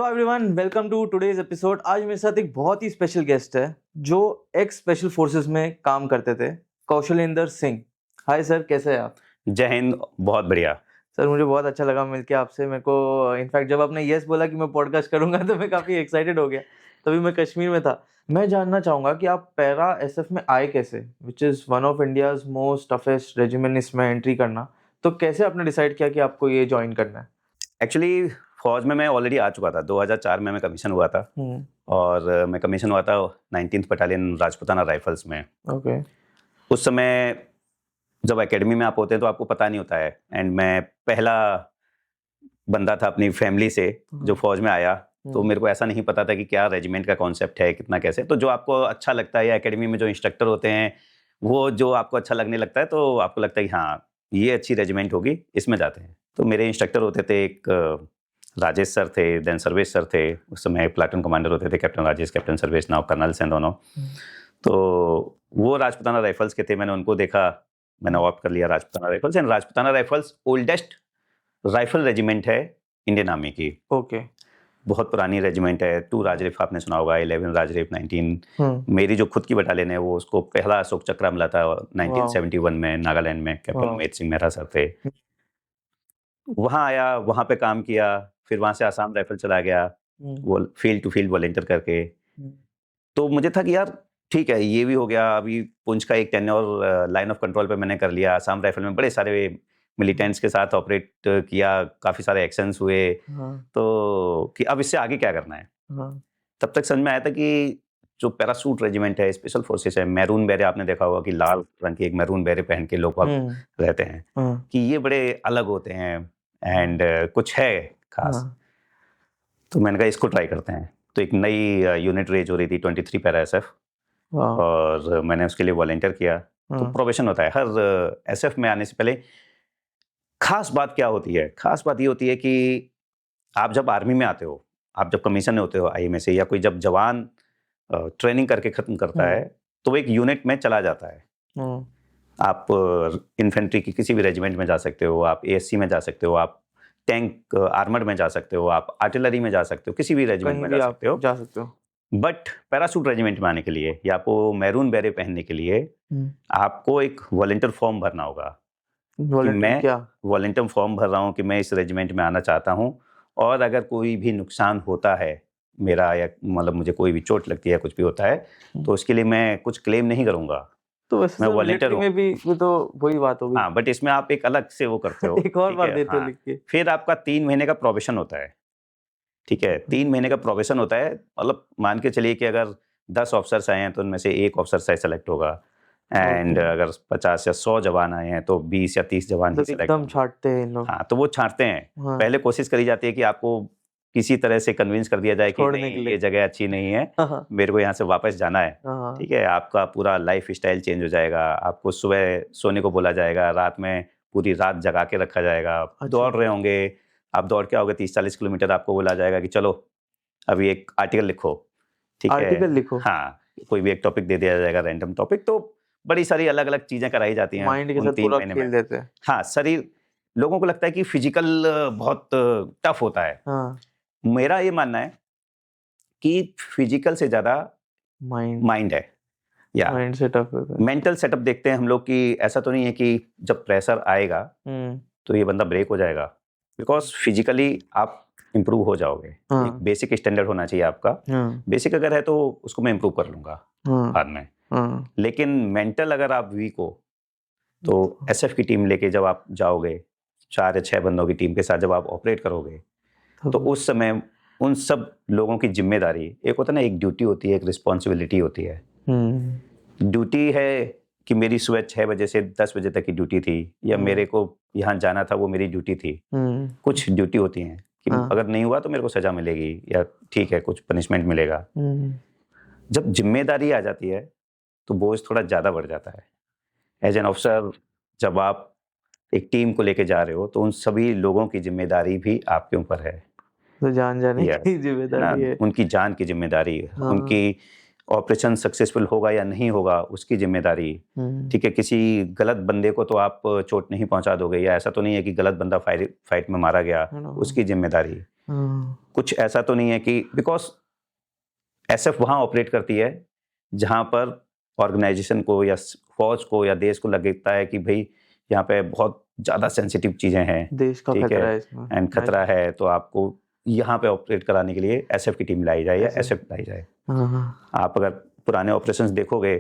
So everyone welcome to today's episode. आज मेरे साथ एक बहुत ही स्पेशल गेस्ट है जो एक्स स्पेशल फोर्सेस में काम करते थे, कौशलेंद्र सिंह। हाय सर, कैसे हैं आप? जय हिंद। बहुत बढ़िया सर, मुझे बहुत अच्छा लगा मिलके आपसे। मेरे को इनफैक्ट जब आपने यस बोला कि मैं पॉडकास्ट करूंगा तो मैं काफ़ी एक्साइटेड हो गया। तभी मैं कश्मीर में था। मैं जानना चाहूँगा कि आप पैरा एसएफ में आए कैसे, which is one of India's most toughest regiment इसमें एंट्री करना। तो कैसे आपने डिसाइड किया कि आपको ये ज्वाइन करना है? एक्चुअली फौज में मैं ऑलरेडी आ चुका था। 2004 में मैं कमीशन हुआ था और मैं कमीशन हुआ था 19th बटालियन राजपूताना राइफल्स में। ओके। उस समय जब एकेडमी में आप होते हैं तो आपको पता नहीं होता है, एंड मैं पहला बंदा था अपनी फैमिली से जो फौज में आया। तो मेरे को ऐसा नहीं पता था कि क्या रेजिमेंट का कॉन्सेप्ट है, कितना कैसे। तो जो आपको अच्छा लगता है या एकेडमी में जो इंस्ट्रक्टर होते हैं वो जो आपको अच्छा लगने लगता है तो आपको लगता है कि हाँ ये अच्छी रेजिमेंट होगी, इसमें जाते हैं। तो मेरे इंस्ट्रक्टर होते थे, एक राजेश सर थे, देन सर्वेश सर थे। उस समय प्लाटून कमांडर होते थे captain Rajesh, captain Sarvesh, now colonel's हैं दोनों। तो वो राजपूताना राइफल्स के थे। मैंने उनको देखा, मैंने ऑप्ट कर लिया Rajputana rifles. And Rajputana rifles oldest rifle regiment है इंडियन आर्मी की। ओके। बहुत पुरानी रेजिमेंट है। 2 राजरिफ आपने सुना होगा, 11 राजरिफ 19। मेरी जो खुद की बटालियन है वो उसको पहला अशोक चक्र मिला था 1971 में नागालैंड में। कैप्टन उमेद सिंह मेहरा सर थे। वहाँ आया, वहाँ पे काम किया, फिर वहाँ से आसाम राइफल चला गया वो फील्ड टू फील्ड वॉलंटियर करके। तो मुझे था कि यार ठीक है, ये भी हो गया। अभी पुंछ का एक टेन्योर लाइन ऑफ कंट्रोल पे मैंने कर लिया। आसाम राइफल में बड़े सारे मिलिटेंट्स के साथ ऑपरेट किया, काफ़ी सारे एक्शंस हुए। तो कि अब इससे आगे क्या करना है। तब तक समझ में आया था कि जो पैरासूट रेजिमेंट है, स्पेशल फोर्सेस है, मैरून बेरे आपने देखा होगा कि लाल रंग की एक मैरून बेरे पहन के लोग रहते हैं, कि ये बड़े अलग होते हैं एंड कुछ है खास। तो मैंने कहा इसको ट्राई करते हैं। तो एक नई यूनिट रेज हो रही थी 23 पैरा एसएफ, और मैंने उसके लिए वॉलंटियर किया। तो प्रोबेशन होता है हर एसएफ में आने से पहले। खास बात क्या होती है? खास बात ये होती है कि आप जब आर्मी में आते हो, आप जब कमीशन होते हो आईए में से, या कोई जब जवान ट्रेनिंग करके खत्म करता है तो वो एक यूनिट में चला जाता है। आप इन्फेंट्री की किसी भी रेजिमेंट में जा सकते हो, आप एएससी में जा सकते हो, आप टैंक आर्मर्ड में जा सकते हो, आप आर्टिलरी में जा सकते हो, किसी भी रेजिमेंट में जा सकते हो। बट पैरासूट रेजिमेंट में आने के लिए या आपको मैरून बेरे पहनने के लिए आपको एक वॉलंटियर फॉर्म भरना होगा। मैं वॉलंटियर फॉर्म भर रहा हूँ कि मैं इस रेजिमेंट में आना चाहता हूँ, और अगर कोई भी नुकसान होता है मेरा, या मतलब मुझे कोई भी चोट लगती है, कुछ भी होता है, तो उसके लिए मैं कुछ क्लेम नहीं करूँगा। तो मैं वॉलंटियर में भी तो वही बात होगी। हाँ, बट इसमें आप एक अलग से वो करते हो। एक और बार देते हो लिख के। फिर आपका 3 महीने का प्रोबेशन होता है। ठीक है, 3 महीने का प्रोबेशन होता है। मतलब मान के चलिए कि अगर 10 ऑफिसर्स आए हैं तो उनमें से एक ऑफिसर सेलेक्ट होगा, एंड अगर 50 या 100 जवान आए हैं तो 20 या 30 जवान ही सेलेक्ट एकदम छांटते हैं लोग। हाँ, तो वो छांटते हैं। पहले कोशिश करी जाती है कि आपको किसी तरह से कन्विंस कर दिया जाए कि नहीं, ये जगह अच्छी नहीं है, मेरे को यहाँ से वापस जाना है। ठीक है, आपका पूरा लाइफ स्टाइल चेंज हो जाएगा। आपको सुबह सोने को बोला जाएगा, रात में पूरी रात जगा के रखा जाएगा। दौड़ रहे होंगे, आप दौड़ के आओगे 30-40 किलोमीटर, आपको बोला जाएगा कि चलो अभी एक आर्टिकल लिखो। ठीक है, आर्टिकल लिखो। हाँ, कोई भी एक टॉपिक दे दिया जाएगा, रैंडम टॉपिक। तो बड़ी सारी अलग अलग चीजें कराई जाती हैं। माइंड के साथ पूरा खेल देते हैं। हाँ, शरीर, लोगों को लगता है कि फिजिकल बहुत टफ होता है। मेरा ये मानना है कि फिजिकल से ज्यादा माइंड है, या माइंड से टफ होता है। मेंटल सेटअप देखते हैं हम लोग कि ऐसा तो नहीं है कि जब प्रेशर आएगा तो ये बंदा ब्रेक हो जाएगा, बिकॉज फिजिकली आप इम्प्रूव हो जाओगे। एक बेसिक स्टैंडर्ड होना चाहिए आपका। बेसिक अगर है तो उसको मैं इम्प्रूव कर लूंगा बाद में। लेकिन मेंटल अगर आप वीक हो तो एसएफ की टीम लेके जब आप जाओगे, 4 या 6 बंदों की टीम के साथ जब आप ऑपरेट करोगे, तो उस समय उन सब लोगों की जिम्मेदारी, एक होता है ना, एक ड्यूटी होती है, एक रिस्पॉन्सिबिलिटी होती है। ड्यूटी है कि मेरी सुबह 6 बजे से 10 बजे तक की ड्यूटी थी, या मेरे को यहाँ जाना था, वो मेरी ड्यूटी थी। कुछ ड्यूटी होती हैं कि अगर नहीं हुआ तो मेरे को सजा मिलेगी, या ठीक है कुछ पनिशमेंट मिलेगा। जब जिम्मेदारी आ जाती है तो बोझ थोड़ा ज़्यादा बढ़ जाता है। एज एन ऑफिसर जब आप एक टीम को लेके जा रहे हो तो उन सभी लोगों की जिम्मेदारी भी आपके ऊपर है। तो जान जाने की जिम्मेदारी है, उनकी जान की जिम्मेदारी है। उनकी ऑपरेशन सक्सेसफुल होगा या नहीं होगा उसकी जिम्मेदारी, ठीक है। किसी गलत बंदे को तो आप चोट नहीं पहुंचा दोगे, या ऐसा तो नहीं है कि गलत बंदा फाइट में मारा गया, उसकी जिम्मेदारी। कुछ ऐसा तो नहीं है कि बिकॉज एसएफ वहां ऑपरेट करती है जहां पर ऑर्गेनाइजेशन को या फौज को या देश को लगता है कि भाई यहाँ पे बहुत ज्यादा सेंसिटिव चीजें हैं, देश का खतरा है इसमें, एंड खतरा है, तो आपको यहाँ पे ऑपरेट कराने के लिए एसएफ की टीम लाई जाए या एसएफ लाई जाए। आप अगर पुराने ऑपरेशंस देखोगे,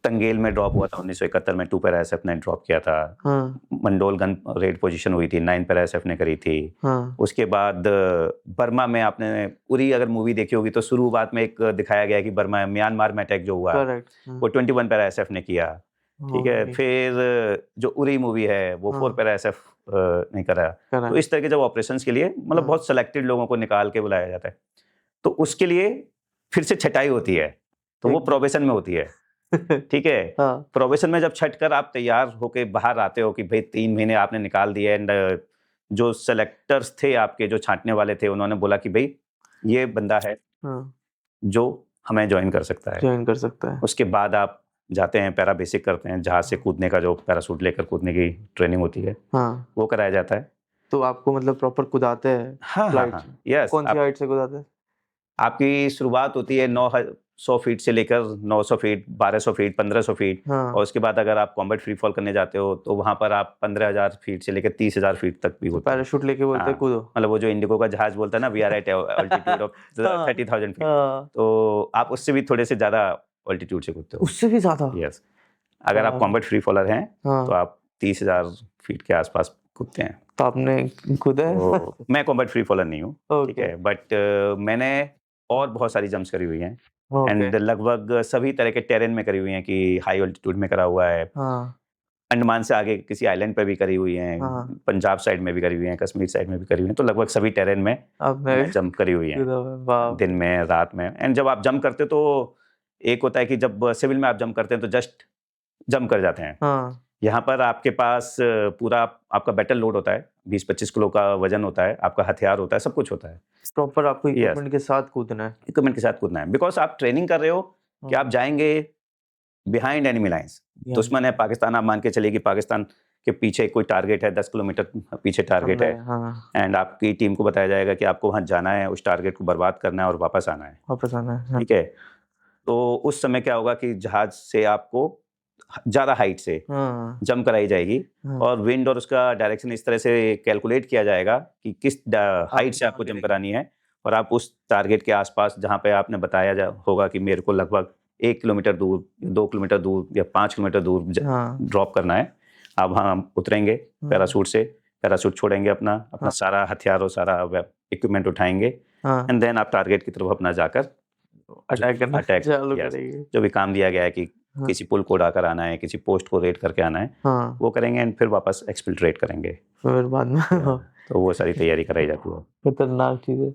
तंगेल में ड्रॉप हुआ था 1971 में, 2 पैरा एसएफ ने ड्रॉप किया था। मंडोल गन रेड पोजीशन हुई थी, 9 पैरा एसएफ ने करी थी। उसके बाद बर्मा में आपने उरी अगर मूवी देखी होगी तो शुरुआत में एक दिखाया गया कि बर्मा म्यांमार में अटैक जो हुआ वो 21 पैरा एसएफ ने किया, ठीक है। फिर जो उरी मूवी है वो 4 पैरा एसएफ ने करा। तो इस तरह के जब ऑपरेशंस के लिए मतलब बहुत सिलेक्टेड लोगों को निकाल के बुलाया जाता है, तो उसके लिए फिर से छटाई होती है, तो वो प्रोबेशन में होती है, ठीक है। प्रोबेशन में जब छट कर आप तैयार होके बाहर आते हो कि भाई 3 महीने आपने निकाल दिए, एंड जो सेलेक्टर्स थे आपके, जो छांटने वाले थे, उन्होंने बोला कि भाई ये बंदा है जो हमें ज्वाइन कर सकता है। उसके बाद आप जाते हैं, पैरा बेसिक करते हैं, जहाज से कूदने का जो पैराशूट लेकर कूदने की ट्रेनिंग होती है, वो कराया जाता है। तो आपको मतलब प्रॉपर कुदाते हैं? हाँ, यस। कौन सी हाइट से कुदाते हैं? आपकी शुरुआत होती है 900 फीट से लेकर 900 फीट, 1200 फीट, 1500 फीट, और उसके बाद अगर आप कॉम्बैट फ्री फॉल करने जाते हो तो वहां पर आप 15,000 फीट से लेकर 30,000 फीट तक भी होता है। पैराशूट लेके बोलते हैं कूदो, मतलब वो जो इंडिगो का जहाज बोलता है ना, we are at altitude of 30,000 feet, तो आप उससे भी थोड़े से ज्यादा ऑल्टीट्यूड से कूदते हो। उससे भी ज्यादा? यस। अगर आप कॉम्बैट फ्री फॉलर हैं तो आप 30,000 फीट के आसपास कूदते हैं। तो आपने कूदा है? मैं कॉम्बैट फ्री फॉलर नहीं हूँ, ठीक है, बट मैंने और बहुत सारी जंप्स करी हुई हैं, एंड लगभग सभी तरह के टेरेन में करी हुई हैं, कि हाई ऑल्टीट्यूड में करा हुआ है, अंडमान से आगे किसी आइलैंड पे भी करी हुई हैं, पंजाब साइड में भी करी हुई हैं, कश्मीर साइड में भी करी हुई हैं, तो लगभग सभी टेरेन में जंप करी हुई हैं, दिन में, रात में। एंड जब आप जंप करते हो तो एक होता है कि जब सिविल में आप जंप करते हैं तो जस्ट जंप कर जाते हैं। यहाँ पर आपके पास पूरा आपका बैटल लोड होता है, 20-25 किलो का वजन होता है, आपका हथियार होता है, सब कुछ होता है। प्रॉपर आपको इक्विपमेंट के साथ कूदना है। इक्विपमेंट के साथ कूदना है, बिकॉज आप ट्रेनिंग कर रहे हो कि आप जाएंगे बिहाइंड एनिमी लाइंस। दुश्मन है पाकिस्तान, आप मान के चलिए कि पाकिस्तान के पीछे कोई टारगेट है, 10 किलोमीटर पीछे टारगेट है, एंड आपकी टीम को बताया जाएगा कि आपको वहां जाना है, उस टारगेट को बर्बाद करना है और वापस आना है, ठीक है। तो उस समय क्या होगा कि जहाज से आपको ज्यादा हाइट से जंप कराई जाएगी, और विंड और उसका डायरेक्शन इस तरह से कैलकुलेट किया जाएगा कि किस हाइट से आपको जंप करानी है, और आप उस टारगेट के आसपास जहां पे आपने बताया होगा कि मेरे को लगभग 1 किलोमीटर दूर, 2 किलोमीटर दूर या 5 किलोमीटर दूर ड्रॉप करना है, आप वहां उतरेंगे पैराशूट से, पैराशूट छोड़ेंगे, अपना सारा हथियार और सारा इक्विपमेंट उठाएंगे, एंड देन आप टारगेट की तरफ अपना जाकर अटैक जो भी काम दिया गया है कि किसी पुल को उड़ाकर आना है, किसी पोस्ट को रेड करके आना है, वो करेंगे, एंड फिर वापस एक्सफिल्ट्रेट करेंगे, फिर बाद में तो वो सारी तैयारी कराई जाती है। खतरनाक चीज है।